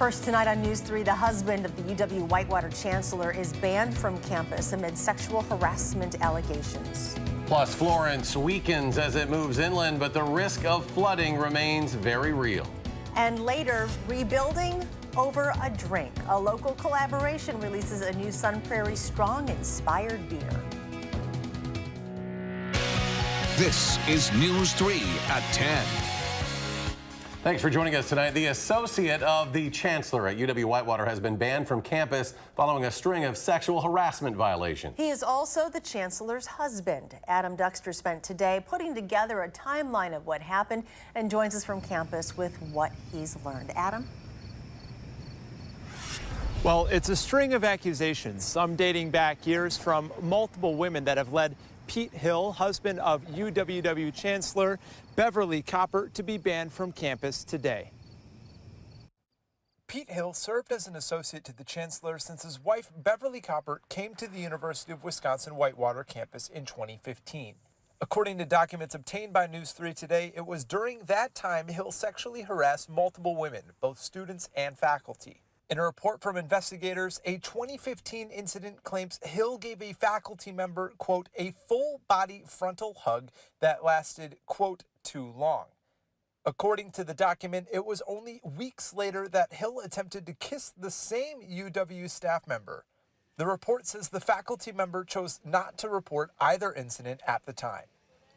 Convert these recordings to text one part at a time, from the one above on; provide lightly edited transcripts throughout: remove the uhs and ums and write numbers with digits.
First tonight on News 3, the husband of the UW-Whitewater chancellor is banned from campus amid sexual harassment allegations. Plus, Florence weakens as it moves inland, but the risk of flooding remains very real. And later, rebuilding over a drink. A local collaboration releases a new Sun Prairie Strong-inspired beer. This is News 3 at 10. Thanks for joining us tonight. The associate of the chancellor at UW-Whitewater has been banned from campus following a string of sexual harassment violations. He is also the chancellor's husband. Adam Duxter spent today putting together a timeline of what happened and joins us from campus with what he's learned. Adam? Well, it's a string of accusations, some dating back years from multiple women that have led Pete Hill, husband of UWW Chancellor Beverly Copper, to be banned from campus today. Pete Hill served as an associate to the chancellor since his wife Beverly Copper came to the University of Wisconsin-Whitewater campus in 2015. According to documents obtained by News 3 today, it was during that time Hill sexually harassed multiple women, both students and faculty. In a report from investigators, a 2015 incident claims Hill gave a faculty member, quote, a full-body frontal hug that lasted, quote, too long. According to the document, it was only weeks later that Hill attempted to kiss the same UW staff member. The report says the faculty member chose not to report either incident at the time.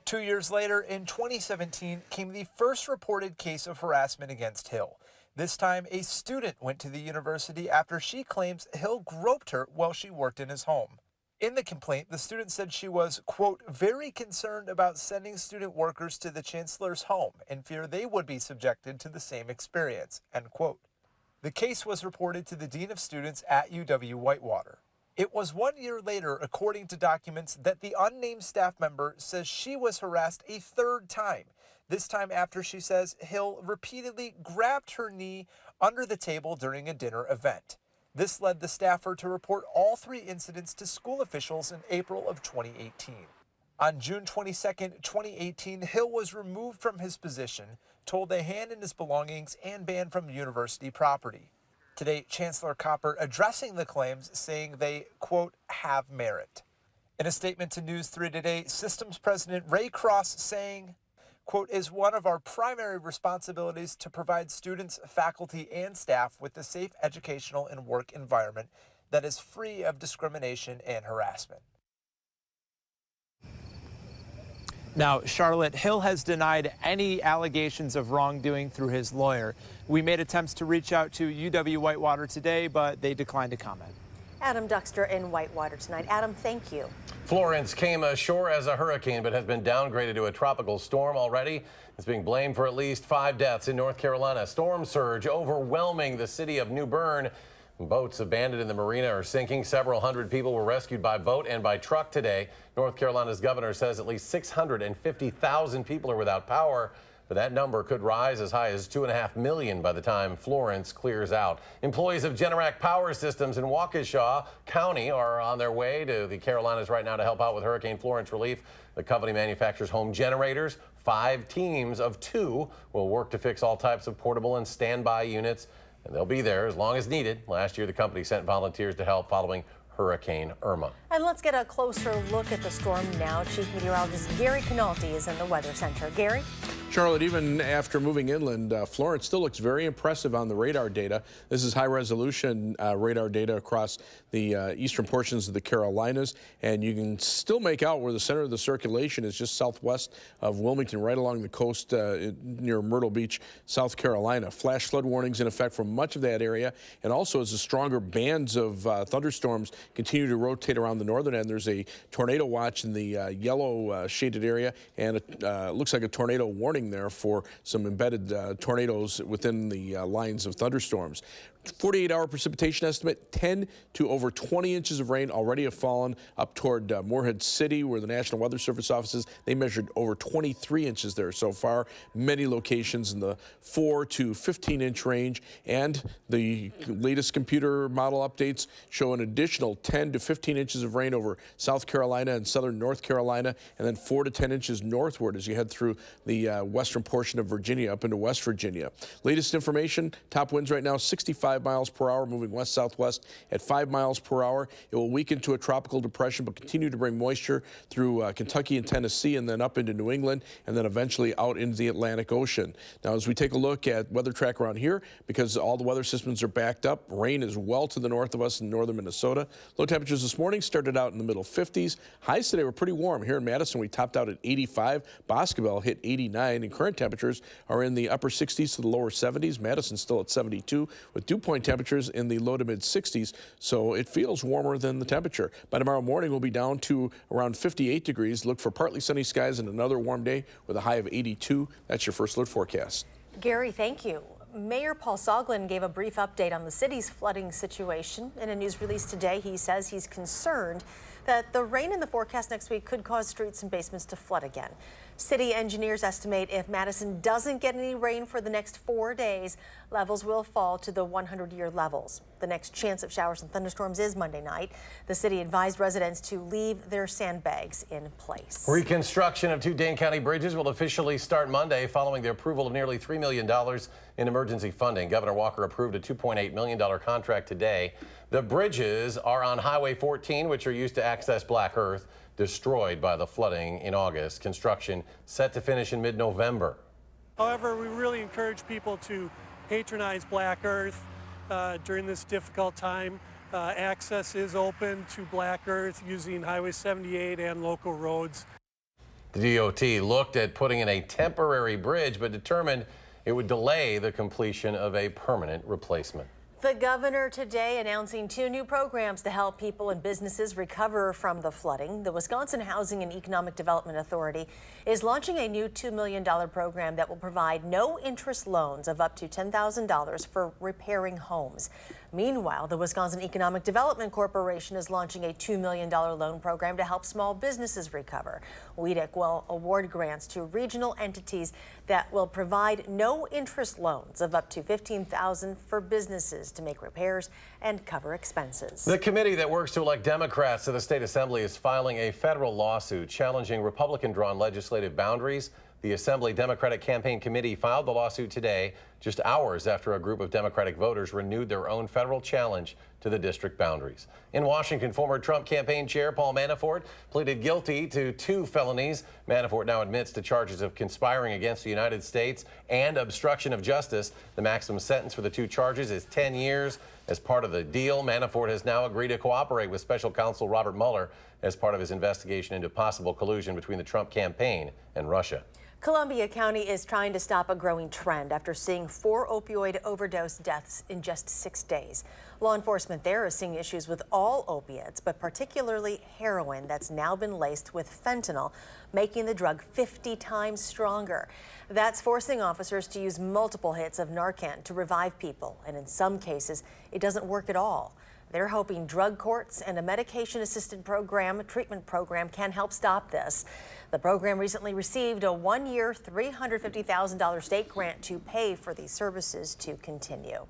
2 years later, in 2017, came the first reported case of harassment against Hill. This time, a student went to the university after she claims Hill groped her while she worked in his home. In the complaint, the student said she was, quote, very concerned about sending student workers to the chancellor's home and fear they would be subjected to the same experience, end quote. The case was reported to the dean of students at UW-Whitewater. It was 1 year later, according to documents, that the unnamed staff member says she was harassed a third time. This time after she says Hill repeatedly grabbed her knee under the table during a dinner event. This led the staffer to report all three incidents to school officials in April of 2018. On June 22, 2018, Hill was removed from his position, told to hand in his belongings, and banned from university property. Today, Chancellor Copper addressing the claims, saying they, quote, have merit. In a statement to News 3 Today, Systems President Ray Cross saying, quote, is one of our primary responsibilities to provide students, faculty, and staff with a safe educational and work environment that is free of discrimination and harassment. Now, Charlotte, Hill has denied any allegations of wrongdoing through his lawyer. We made attempts to reach out to UW-Whitewater today, but they declined to comment. Adam Duxter in Whitewater tonight. Adam, thank you. Florence came ashore as a hurricane but has been downgraded to a tropical storm already. It's being blamed for at least 5 deaths in North Carolina. Storm surge overwhelming the city of New Bern. Boats abandoned in the marina are sinking. Several hundred people were rescued by boat and by truck today. North Carolina's governor says at least 650,000 people are without power. But that number could rise as high as 2.5 million by the time Florence clears out. Employees of Generac Power Systems in Waukesha County are on their way to the Carolinas right now to help out with Hurricane Florence relief. The company manufactures home generators. 5 teams of 2 will work to fix all types of portable and standby units, and they'll be there as long as needed. Last year, the company sent volunteers to help following Hurricane Irma. And let's get a closer look at the storm now. Chief Meteorologist Gary Canalti is in the Weather Center. Gary? Charlotte, even after moving inland, Florence still looks very impressive on the radar data. This is high-resolution radar data across the eastern portions of the Carolinas, and you can still make out where the center of the circulation is just southwest of Wilmington, right along the coast near Myrtle Beach, South Carolina. Flash flood warnings in effect for much of that area, and also as the stronger bands of thunderstorms continue to rotate around the northern end, there's a tornado watch in the yellow shaded area, and it looks like a tornado warning there for some embedded tornadoes within the lines of thunderstorms. 48-hour precipitation estimate, 10 to over 20 inches of rain already have fallen up toward Morehead City, where the National Weather Service office is. They measured over 23 inches there so far. Many locations in the 4 to 15-inch range, and the latest computer model updates show an additional 10 to 15 inches of rain over South Carolina and southern North Carolina, and then 4 to 10 inches northward as you head through the western portion of Virginia up into West Virginia. Latest information, top winds right now 65 5 miles per hour, moving west-southwest at 5 miles per hour. It will weaken to a tropical depression, but continue to bring moisture through Kentucky and Tennessee, and then up into New England, and then eventually out into the Atlantic Ocean. Now, as we take a look at weather track around here, because all the weather systems are backed up, rain is well to the north of us in northern Minnesota. Low temperatures this morning started out in the middle 50s. Highs today were pretty warm. Here in Madison, we topped out at 85. Boscobel hit 89, and current temperatures are in the upper 60s to the lower 70s. Madison's still at 72, with dew point temperatures in the low to mid 60s, so it feels warmer than the temperature. By tomorrow morning, we'll be down to around 58 degrees. Look for partly sunny skies and another warm day with a high of 82. That's your first alert forecast. Gary, thank you. Mayor Paul Soglin gave a brief update on the city's flooding situation. In a news release today, he says he's concerned that the rain in the forecast next week could cause streets and basements to flood again. City engineers estimate if Madison doesn't get any rain for the next 4 days, levels will fall to the 100-year levels. The next chance of showers and thunderstorms is Monday night. The city advised residents to leave their sandbags in place. Reconstruction of 2 Dane County bridges will officially start Monday following the approval of nearly $3 million in emergency funding. Governor Walker approved a $2.8 million contract today. The bridges are on Highway 14, which are used to access Black Earth, destroyed by the flooding in August. Construction set to finish in mid-November. However, we really encourage people to patronize Black Earth during this difficult time. Access is open to Black Earth using Highway 78 and local roads. The DOT looked at putting in a temporary bridge, but determined it would delay the completion of a permanent replacement. The governor today announcing 2 new programs to help people and businesses recover from the flooding. The Wisconsin Housing and Economic Development Authority is launching a new $2 million program that will provide no-interest loans of up to $10,000 for repairing homes. Meanwhile, the Wisconsin Economic Development Corporation is launching a $2 million loan program to help small businesses recover. WISC will award grants to regional entities that will provide no-interest loans of up to $15,000 for businesses to make repairs and cover expenses. The committee that works to elect Democrats to the state assembly is filing a federal lawsuit challenging Republican-drawn legislative boundaries. The Assembly Democratic Campaign Committee filed the lawsuit today, just hours after a group of Democratic voters renewed their own federal challenge to the district boundaries. In Washington, former Trump campaign chair Paul Manafort pleaded guilty to 2 felonies. Manafort now admits to charges of conspiring against the United States and obstruction of justice. The maximum sentence for the 2 charges is 10 years. As part of the deal, Manafort has now agreed to cooperate with special counsel Robert Mueller as part of his investigation into possible collusion between the Trump campaign and Russia. Columbia County is trying to stop a growing trend after seeing 4 opioid overdose deaths in just 6 days. Law enforcement there is seeing issues with all opiates, but particularly heroin that's now been laced with fentanyl, making the drug 50 times stronger. That's forcing officers to use multiple hits of Narcan to revive people, and in some cases, it doesn't work at all. They're hoping drug courts and a medication-assisted treatment program can help stop this. The program recently received a 1-year, $350,000 state grant to pay for these services to continue.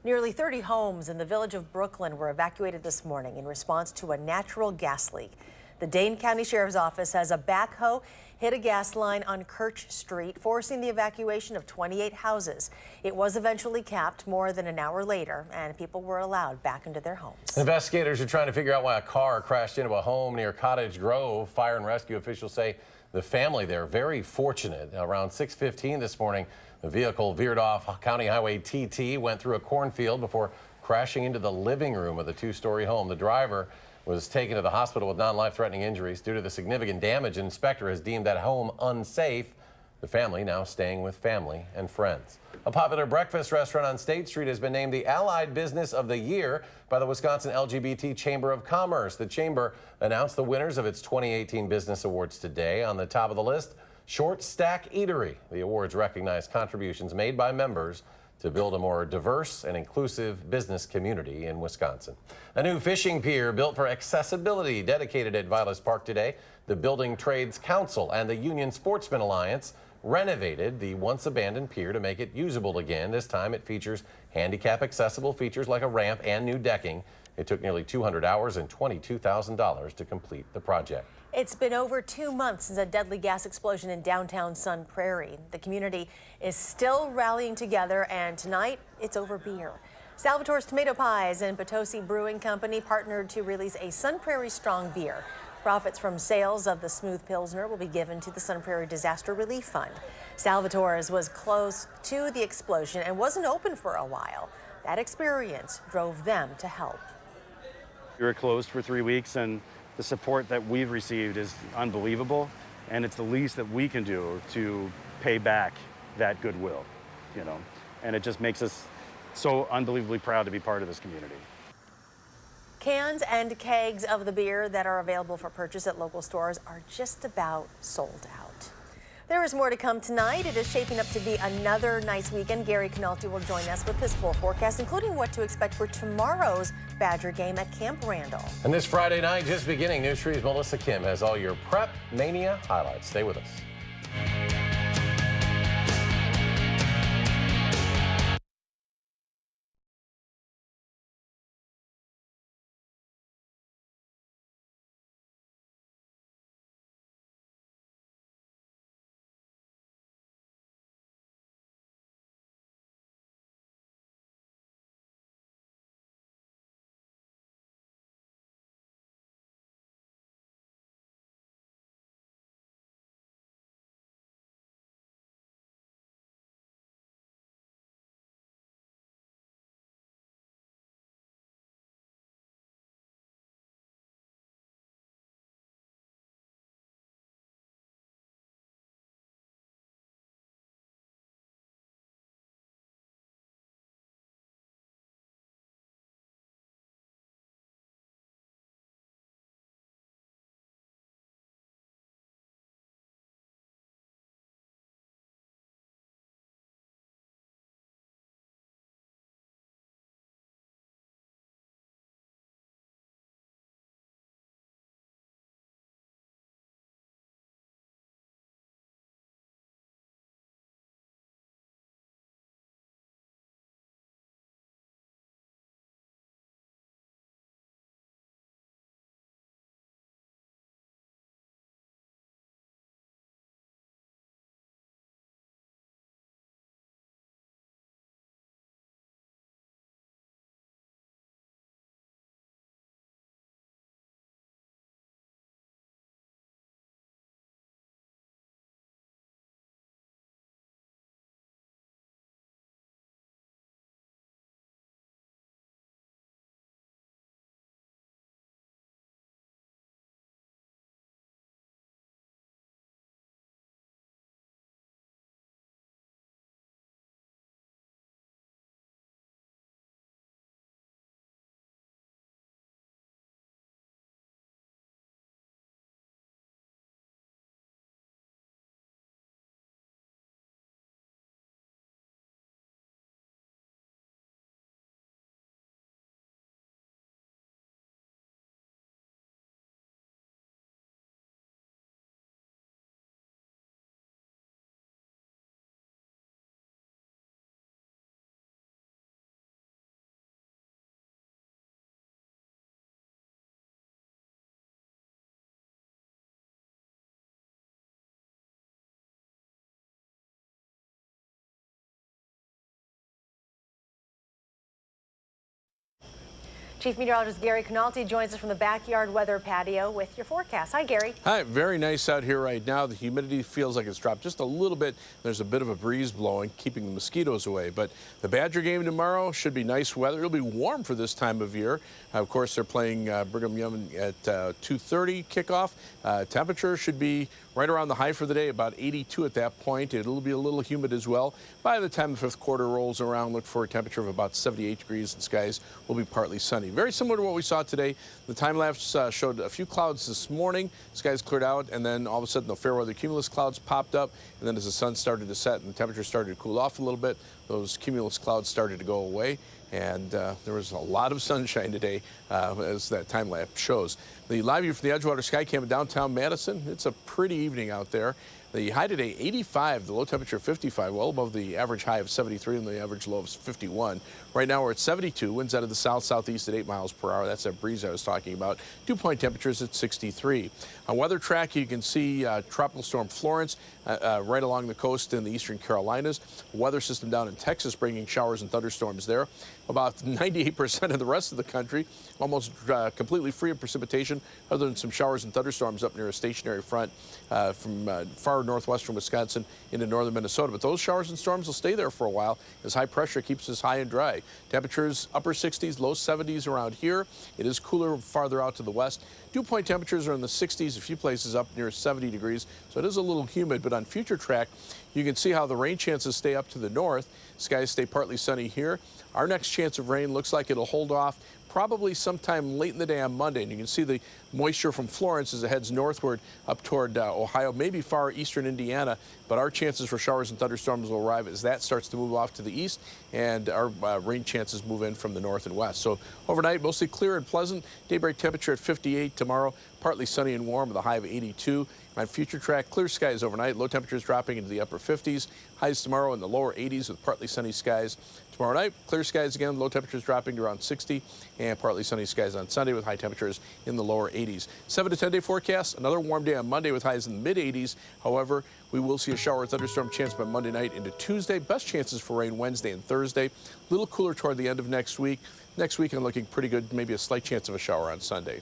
Nearly 30 homes in the village of Brooklyn were evacuated this morning in response to a natural gas leak. The Dane County Sheriff's Office says a backhoe hit a gas line on Kirch Street, forcing the evacuation of 28 houses. It was eventually capped more than an hour later, and people were allowed back into their homes. Investigators are trying to figure out why a car crashed into a home near Cottage Grove. Fire and rescue officials say the family there very fortunate. Around 6:15 this morning, the vehicle veered off County Highway TT, went through a cornfield before crashing into the living room of the 2-story home. The driver was taken to the hospital with non-life-threatening injuries. Due to the significant damage, an inspector has deemed that home unsafe. The family now staying with family and friends. A popular breakfast restaurant on State Street has been named the Allied Business of the Year by the Wisconsin LGBT Chamber of Commerce. The chamber announced the winners of its 2018 Business Awards today. On the top of the list, Short Stack Eatery. The awards recognize contributions made by members to build a more diverse and inclusive business community in Wisconsin. A new fishing pier built for accessibility dedicated at Vilas Park today. The Building Trades Council and the Union Sportsman Alliance renovated the once abandoned pier to make it usable again. This time it features handicap accessible features like a ramp and new decking. It took nearly 200 hours and $22,000 to complete the project. It's been over 2 months since a deadly gas explosion in downtown Sun Prairie. The community is still rallying together, and tonight it's over beer. Salvatore's Tomato Pies and Potosi Brewing Company partnered to release a Sun Prairie Strong beer. Profits from sales of the smooth Pilsner will be given to the Sun Prairie Disaster Relief Fund. Salvatore's was close to the explosion and wasn't open for a while. That experience drove them to help. We were closed for 3 weeks, and the support that we've received is unbelievable, and it's the least that we can do to pay back that goodwill, and it just makes us so unbelievably proud to be part of this community. Cans and kegs of the beer that are available for purchase at local stores are just about sold out. There is more to come tonight. It is shaping up to be another nice weekend. Gary Canalti will join us with his full forecast, including what to expect for tomorrow's Badger game at Camp Randall. And this Friday night, just beginning, News 3's Melissa Kim has all your Prep Mania highlights. Stay with us. Chief Meteorologist Gary Canalti joins us from the backyard weather patio with your forecast. Hi, Gary. Hi, very nice out here right now. The humidity feels like it's dropped just a little bit. There's a bit of a breeze blowing, keeping the mosquitoes away. But the Badger game tomorrow should be nice weather. It'll be warm for this time of year. Of course, they're playing Brigham Young at 2:30 kickoff. Temperature should be right around the high for the day, about 82 at that point. It'll be a little humid as well. By the time the fifth quarter rolls around, look for a temperature of about 78 degrees and skies will be partly sunny. Very similar to what we saw today. The time lapse showed a few clouds this morning. Skies cleared out, and then all of a sudden the fair weather cumulus clouds popped up. And then as the sun started to set and the temperature started to cool off a little bit, those cumulus clouds started to go away. And there was a lot of sunshine today, as that time lapse shows. The live view from the Edgewater Sky Cam in downtown Madison, it's a pretty evening out there. The high today, 85, the low temperature 55, well above the average high of 73 and the average low of 51. Right now we're at 72, winds out of the south-southeast at 8 miles per hour. That's that breeze I was talking about. Dew point temperatures at 63. On weather track, you can see Tropical Storm Florence right along the coast in the eastern Carolinas. Weather system down in Texas bringing showers and thunderstorms there. About 98% of the rest of the country almost completely free of precipitation, other than some showers and thunderstorms up near a stationary front from far northwestern Wisconsin into northern Minnesota. But those showers and storms will stay there for a while as high pressure keeps us high and dry. Temperatures upper 60s, low 70s around here. It is cooler farther out to the west. Dew point temperatures are in the 60s, a few places up near 70 degrees, so it is a little humid. But on future track, you can see how the rain chances stay up to the north. Skies stay partly sunny here. Our next chance of rain looks like it'll hold off probably sometime late in the day on Monday. And you can see the moisture from Florence as it heads northward up toward Ohio, maybe far eastern Indiana. But our chances for showers and thunderstorms will arrive as that starts to move off to the east, and our rain chances move in from the north and west. So overnight, mostly clear and pleasant. Daybreak temperature at 58 tomorrow, partly sunny and warm with a high of 82. On future track, clear skies overnight, low temperatures dropping into the upper 50s. Highs tomorrow in the lower 80s with partly sunny skies. Tomorrow night, clear skies again, low temperatures dropping to around 60, and partly sunny skies on Sunday with high temperatures in the lower 80s. 7 to 10 day forecast, another warm day on Monday with highs in the mid 80s. However, we will see a shower or thunderstorm chance by Monday night into Tuesday. Best chances for rain Wednesday and Thursday. A little cooler toward the end of next week. Next weekend looking pretty good, maybe a slight chance of a shower on Sunday.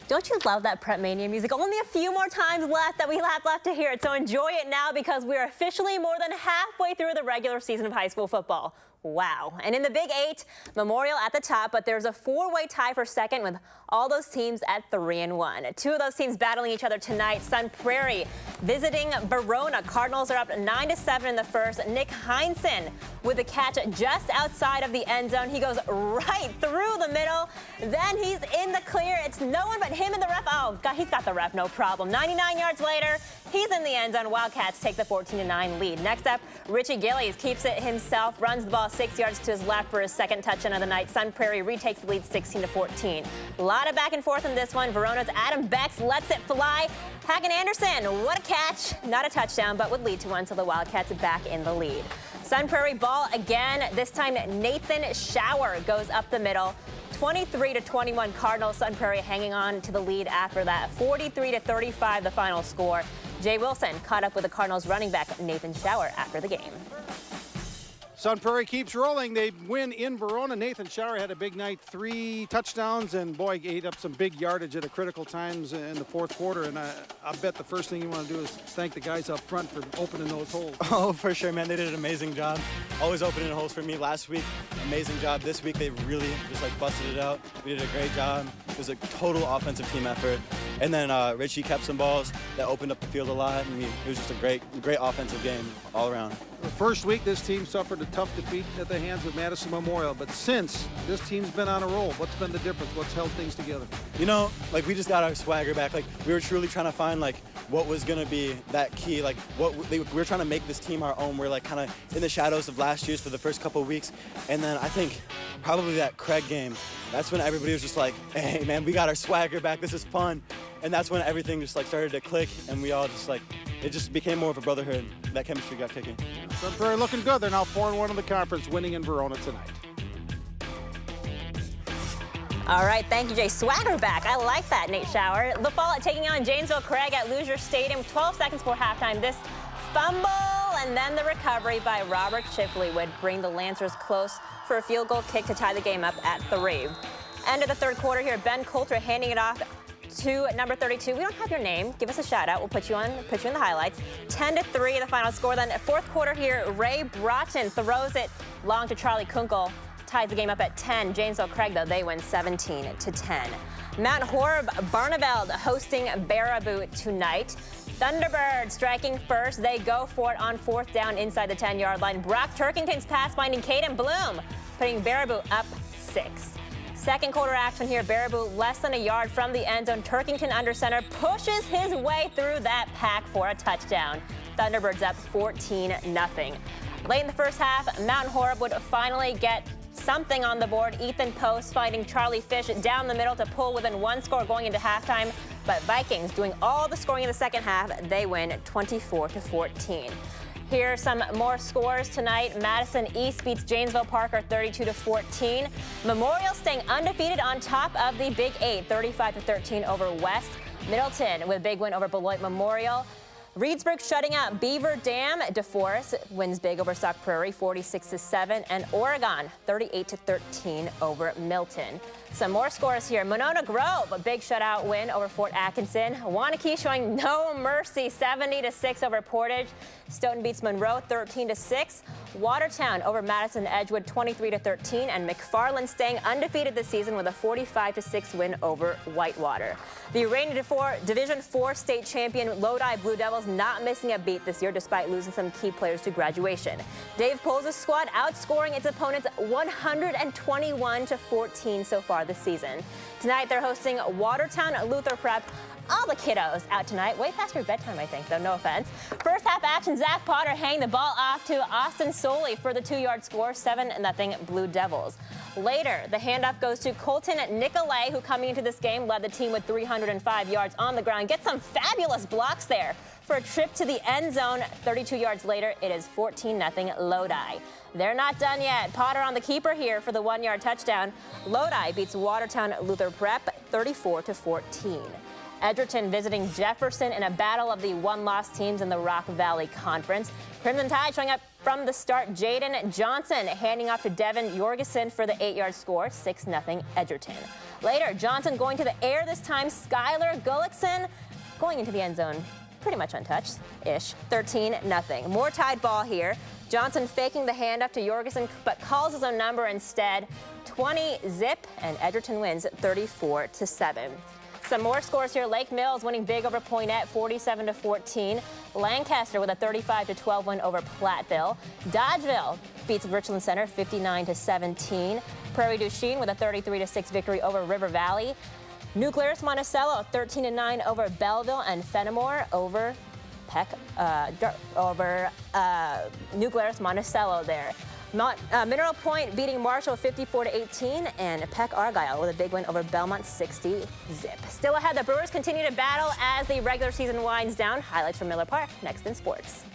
Don't you love that Prep Mania music? Only a few more times left that we have left to hear it, so enjoy it now because we're officially more than halfway through the regular season of high school football. Wow. And in the Big 8, Memorial at the top, but there's a four-way tie for second with all those teams at 3-1. Two of those teams battling each other tonight. Sun Prairie visiting Verona. Cardinals are up 9-7 in the first. Nick Heinsohn with a catch just outside of the end zone. He goes right through the middle. Then he's in the clear. It's no one but him and the ref. Oh, God, he's got the ref, no problem. 99 yards later, he's in the end zone. Wildcats take the 14-9 lead. Next up, Richie Gillies keeps it himself, runs the ball 6 yards to his left for his second touchdown of the night. Sun Prairie retakes the lead 16-14. A lot of back and forth in this one. Verona's Adam Becks lets it fly. Hagen Anderson, what a catch. Not a touchdown, but would lead to one, so the Wildcats are back in the lead. Sun Prairie ball again. This time Nathan Shower goes up the middle. 23-21 Cardinals. Sun Prairie hanging on to the lead after that. 43-35 the final score. Jay Wilson caught up with the Cardinals running back Nathan Shower after the game. Sun Prairie keeps rolling. They win in Verona. Nathan Shower had a big night, 3 touchdowns, and boy, ate up some big yardage at a critical times in the fourth quarter. And I bet the first thing you want to do is thank the guys up front for opening those holes. Oh, for sure, man. They did an amazing job. Always opening holes for me last week. Amazing job. This week, they really just busted it out. We did a great job. It was a total offensive team effort. And then Richie kept some balls that opened up the field a lot. And it was just a great offensive game all around. The first week, this team suffered a tough defeat at the hands of Madison Memorial. But since, this team's been on a roll. What's been the difference? What's held things together? You know, we just got our swagger back. We were truly trying to find, what was going to be that key. We were trying to make this team our own. We're, kind of in the shadows of last year's for the first couple of weeks. And then I think probably that Craig game, that's when everybody was just like, hey, man, we got our swagger back. This is fun. And that's when everything just, started to click. And we all just, it just became more of a brotherhood. That chemistry got kicking. Sun Prairie looking good. They're now 4-1 in the conference, winning in Verona tonight. All right, thank you, Jay. Swagger back. I like that, Nate Shower. The Fallout taking on Janesville Craig at Leisure Stadium. 12 seconds before halftime. This fumble and then the recovery by Robert Shipley would bring the Lancers close for a field goal kick to tie the game up at 3. End of the third quarter here. Ben Coulter handing it off to number 32. We don't have your name. Give us a shout out. We'll put you in the highlights. 10-3 the final score. Then fourth quarter here, Ray Broughton throws it long to Charlie Kunkel. Ties the game up at 10. Janesville Craig, though, they win 17-10. Mount Horeb Barneveld hosting Baraboo tonight. Thunderbirds striking first. They go for it on fourth down inside the 10-yard line. Brock Turkington's pass finding Caden Bloom, putting Baraboo up 6. Second quarter action here. Baraboo less than a yard from the end zone. Turkington under center pushes his way through that pack for a touchdown. Thunderbirds up 14-0. Late in the first half, Mountain Horeb would finally get something on the board. Ethan Post finding Charlie Fish down the middle to pull within one score going into halftime. But Vikings doing all the scoring in the second half. They win 24-14. Here are some more scores tonight. Madison East beats Janesville Parker 32-14. Memorial staying undefeated on top of the Big 8, 35-13 over West. Middleton with a big win over Beloit Memorial. Reedsburg shutting out Beaver Dam. DeForest wins big over Sauk Prairie 46-7. And Oregon 38-13 over Milton. Some more scores here. Monona Grove, a big shutout win over Fort Atkinson. Wanakee showing no mercy, 70-6 over Portage. Stoughton beats Monroe 13-6. Watertown over Madison Edgewood 23-13. And McFarland staying undefeated this season with a 45-6 win over Whitewater. The reigning Division IV state champion Lodi Blue Devils not missing a beat this year despite losing some key players to graduation. Dave Poles' squad outscoring its opponents 121-14 so far this season. Tonight they're hosting Watertown Luther Prep. All the kiddos out tonight, way past your bedtime, I think, though, no offense. First half action, Zach Potter hanging the ball off to Austin Soley for the 2-yard score, 7-0 Blue Devils. Later, the handoff goes to Colton Nicolay, who coming into this game led the team with 305 yards on the ground. Get some fabulous blocks there for a trip to the end zone. 32 yards later, it is 14-0 Lodi. They're not done yet. Potter on the keeper here for the 1-yard touchdown. Lodi beats Watertown Luther Prep 34-14. Edgerton visiting Jefferson in a battle of the one-loss teams in the Rock Valley Conference. Crimson Tide showing up from the start. Jaden Johnson handing off to Devin Jorgensen for the 8-yard score, 6-0 Edgerton. Later, Johnson going to the air this time. Skylar Gullickson going into the end zone pretty much untouched-ish, 13-0. More Tide ball here. Johnson faking the handoff to Jorgensen, but calls his own number instead. 20-zip, and Edgerton wins 34-7. Some more scores here. Lake Mills winning big over Poinette, 47-14. Lancaster with a 35-12 win over Platteville. Dodgeville beats Richland Center, 59-17. Prairie du Chien with a 33-6 victory over River Valley. New Glarus Monticello, 13-9 over Belleville, and Fenimore over New Glarus Monticello there. Mineral Point beating Marshall 54-18, and Peck Argyle with a big win over Belmont 60-zip. Still ahead, the Brewers continue to battle as the regular season winds down. Highlights from Miller Park next in sports.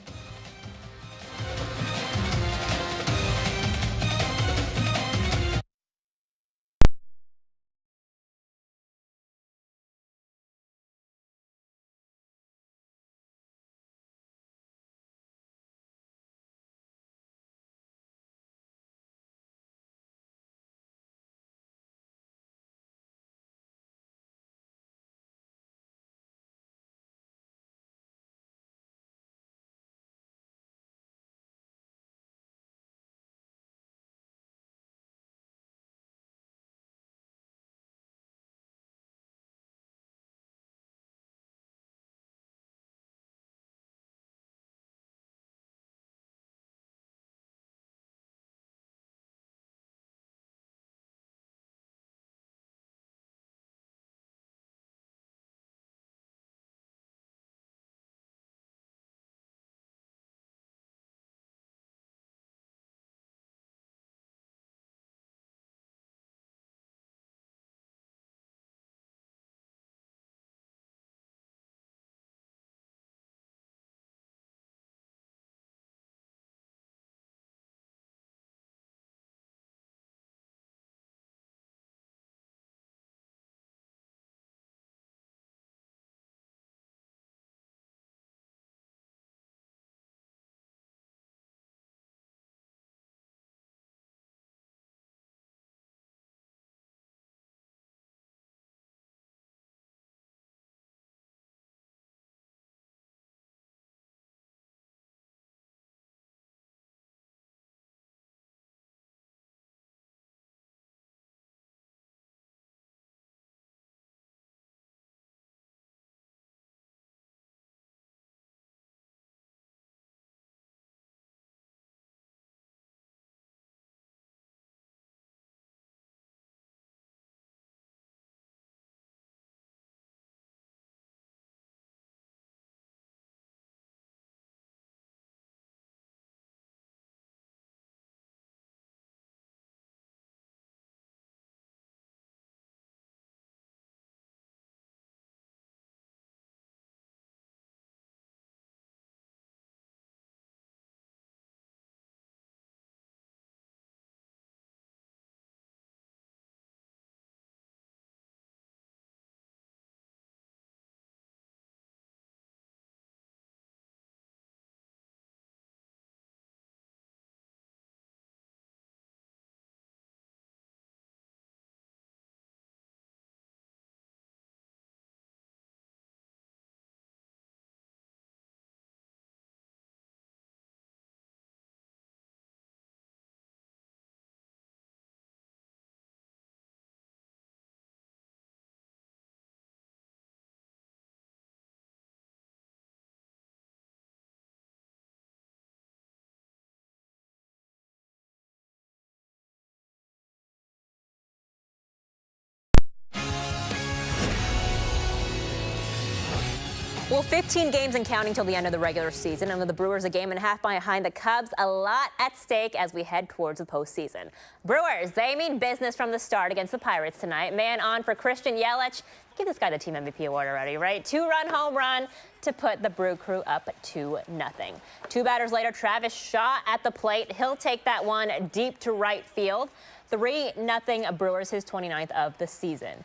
Well, 15 games and counting till the end of the regular season, and with the Brewers a game and a half behind the Cubs, a lot at stake as we head towards the postseason. Brewers, they mean business from the start against the Pirates tonight. Man on for Christian Yelich. Give this guy the team MVP award already, right? 2-run home run to put the Brew Crew up 2-0. Two batters later, Travis Shaw at the plate. He'll take that one deep to right field. 3-0 Brewers, his 29th of the season.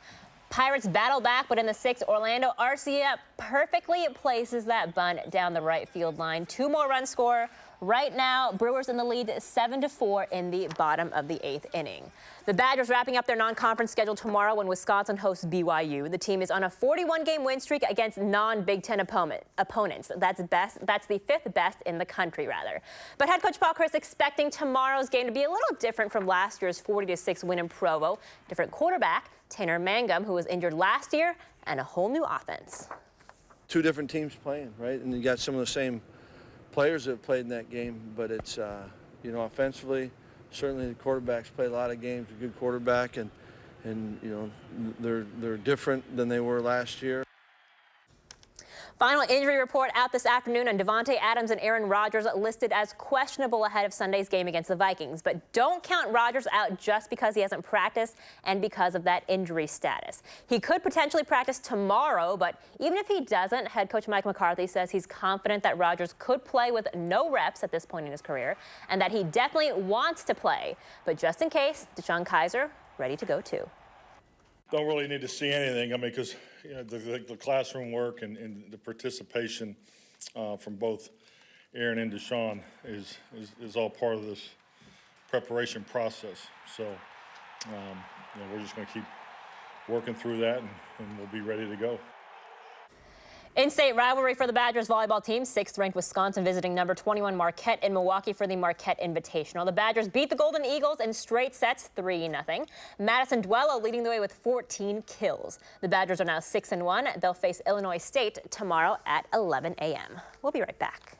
Pirates battle back, but in the 6th, Orlando Arcia perfectly places that bunt down the right field line. 2 more runs score. Right now, Brewers in the lead 7-4 in the bottom of the 8th inning. The Badgers wrapping up their non-conference schedule tomorrow when Wisconsin hosts BYU. The team is on a 41-game win streak against non-Big Ten opponents. That's the 5th best in the country, rather. But head coach Paul Chryst expecting tomorrow's game to be a little different from last year's 40-6 win in Provo. Different quarterback, Tanner Mangum, who was injured last year, and a whole new offense. 2 different teams playing, right? And you got some of the same players that have played in that game, but it's, you know, offensively, certainly the quarterbacks play a lot of games, a good quarterback, and you know, they're different than they were last year. Final injury report out this afternoon on Devontae Adams and Aaron Rodgers listed as questionable ahead of Sunday's game against the Vikings. But don't count Rodgers out just because he hasn't practiced and because of that injury status. He could potentially practice tomorrow, but even if he doesn't, head coach Mike McCarthy says he's confident that Rodgers could play with no reps at this point in his career and that he definitely wants to play. But just in case, Deshaun Kaiser ready to go too. Don't really need to see anything. I mean, because you know, the classroom work and the participation from both Aaron and Deshaun is all part of this preparation process. So, you know, we're just going to keep working through that, and we'll be ready to go. In-state rivalry for the Badgers volleyball team. 6th-ranked Wisconsin visiting number 21 Marquette in Milwaukee for the Marquette Invitational. The Badgers beat the Golden Eagles in straight sets 3-0. Madison Duello leading the way with 14 kills. The Badgers are now 6-1. They'll face Illinois State tomorrow at 11 a.m. We'll be right back.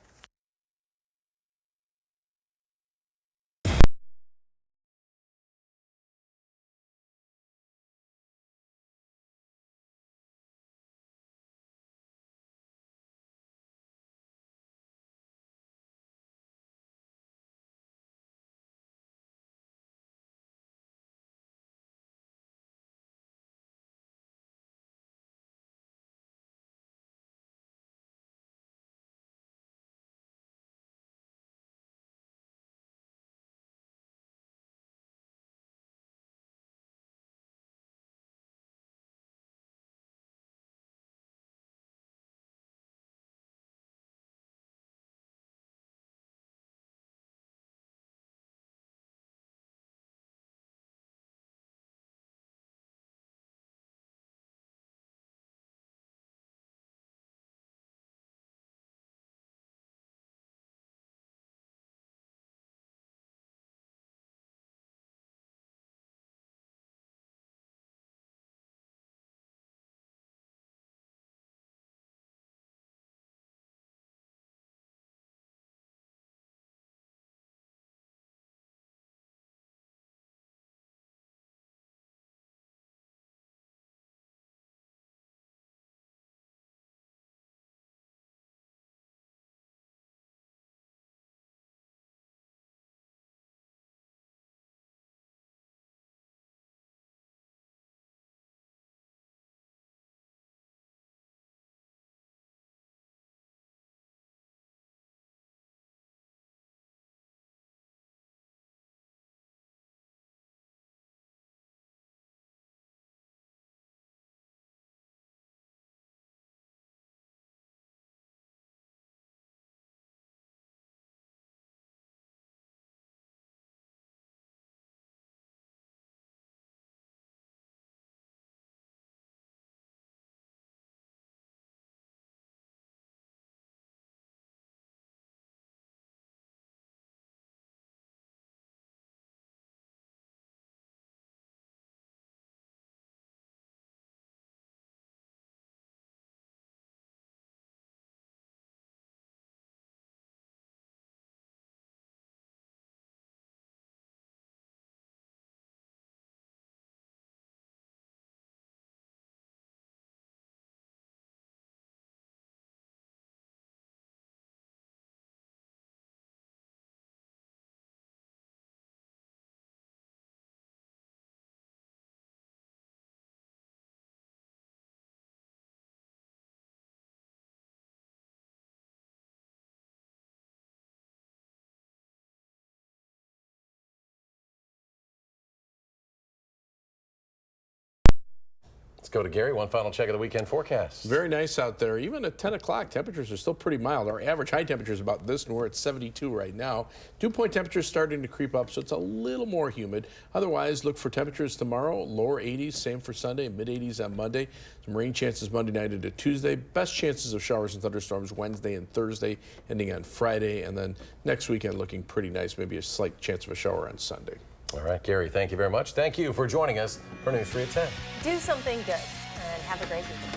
Let's go to Gary. One final check of the weekend forecast. Very nice out there. Even at 10 o'clock, temperatures are still pretty mild. Our average high temperature is about this, and we're at 72 right now. Dew point temperatures starting to creep up, so it's a little more humid. Otherwise, look for temperatures tomorrow, lower 80s, same for Sunday, mid-80s on Monday. Some rain chances Monday night into Tuesday. Best chances of showers and thunderstorms Wednesday and Thursday, ending on Friday. And then next weekend looking pretty nice, maybe a slight chance of a shower on Sunday. All right, Gary, thank you very much. Thank you for joining us for News 3 at 10. Do something good and have a great weekend.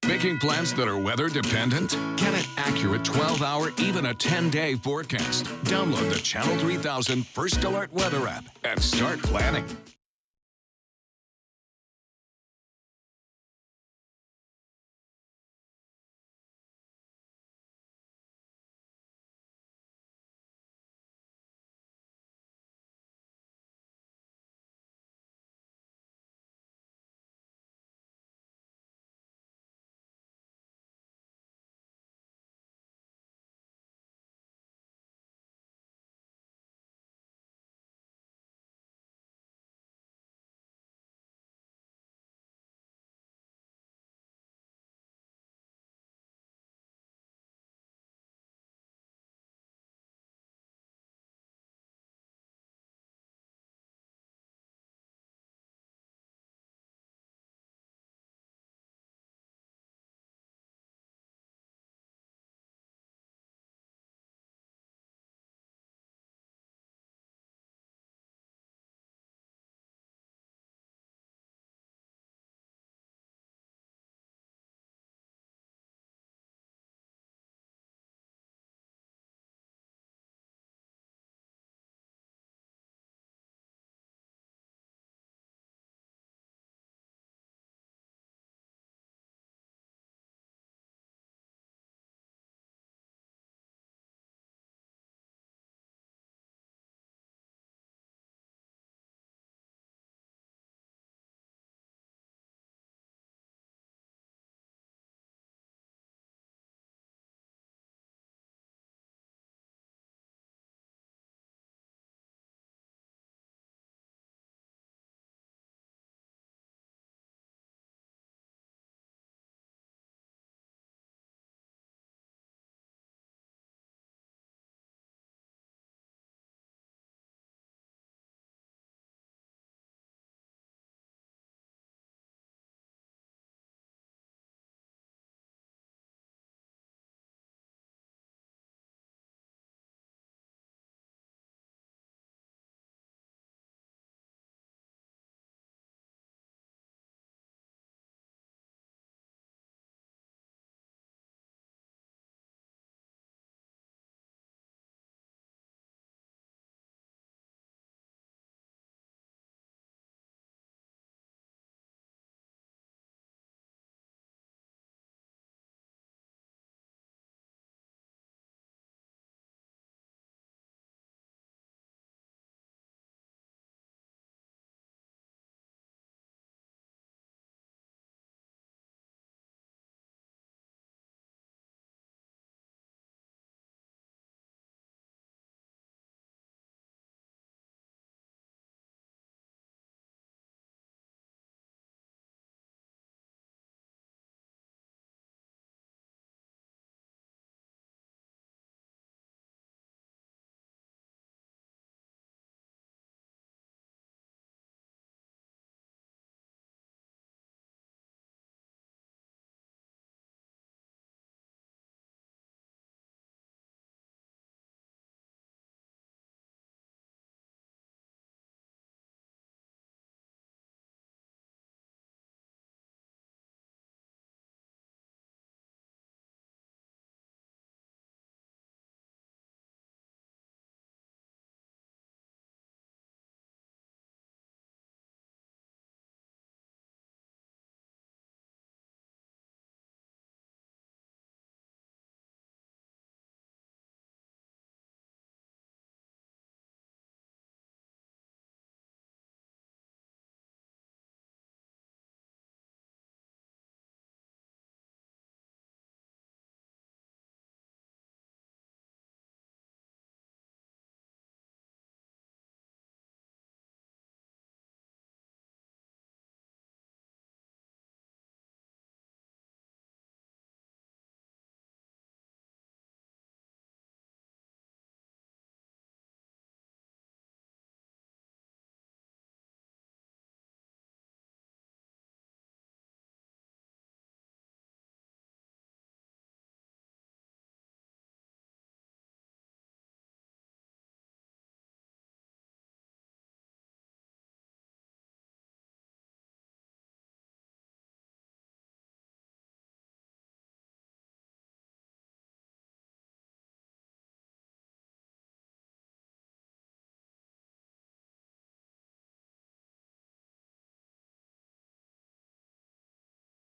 Making plans that are weather dependent? Get an accurate 12-hour, even a 10-day forecast. Download the Channel 3000 First Alert Weather app and start planning.